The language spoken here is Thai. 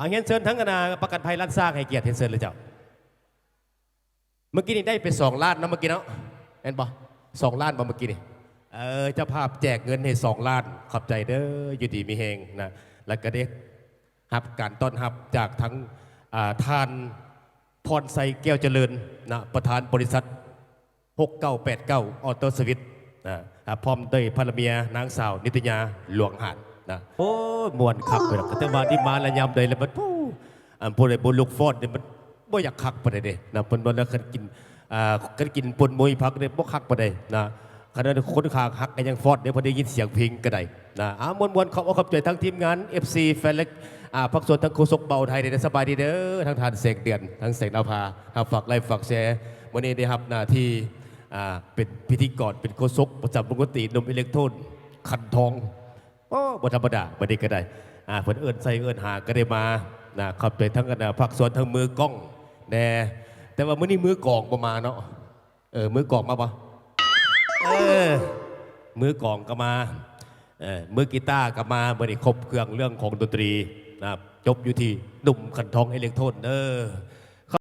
เฮียนเชิญทั้งคณะประกันภัยรัฐสร้างให้เกียรติเฮียนเชิญเลยเจ้าเมื่อกี้นี่ได้ไป2 ล้านนะเมื่อกี้เนาะเห็นปะ2 ล้านบ่เมื่อกี้นี่เจ้าภาพแจกเงินให้2 ล้านขอบใจเด้ออยู่ดีมีเฮงนะแล้วก็ได้รับการต้อนรับจากทั้งท่านพรไซแก้วเจริญนะประธานบริษัท6989ออโต้สวิตนะพร้อมด้วยภรรเมียนางสาวนิตยาหลวงหาดนะโอ้มวนคักไปแล้วแต่ว่าที่มาแล้วยำใดแล้วมันผู้ใดบุญลูกฟอดเนี่ยมันบ่อยากคักไปเลยนะเพิ่นบ่แล้วกินปนมวยพักเนี่ยบ่คักไปเลยนะขณะคนขางฮักกันยังฟอดเดี๋ยวพอได้ยินเสียงเพลงก็ได้นะมวนเขาเอาขอบใจทั้งทีมงาน FC แฟนเล็กพักส่วนทั้งโคศกเบาไทยได้สบายดีเด้อทั้งทานเสกเดือนทั้งเสกดาวพาฝากไลฟ์ฝากแชร์วันนี้ได้รับหน้าที่เป็นพิธีกรเป็นโคศกประจำปกตินมอิเล็กโทรนขันทองโอ้บธรรมดาไม่ได้ก็ได้เพิ่นเอิญใส่เอิญหาก็ได้มาขอบใจทั้งกันพักส่วนทั้งมือกล้องแน่แต่ว่ามื้อนี้มือกองประมาณเนาะมือกองมาปะมือกองก็มามือกีตาร์ก็มาเมื่อนี้ครบเครื่องเรื่องของดนตรีนะจบอยู่ที่หนุ่มขันทองอิเล็กโทรน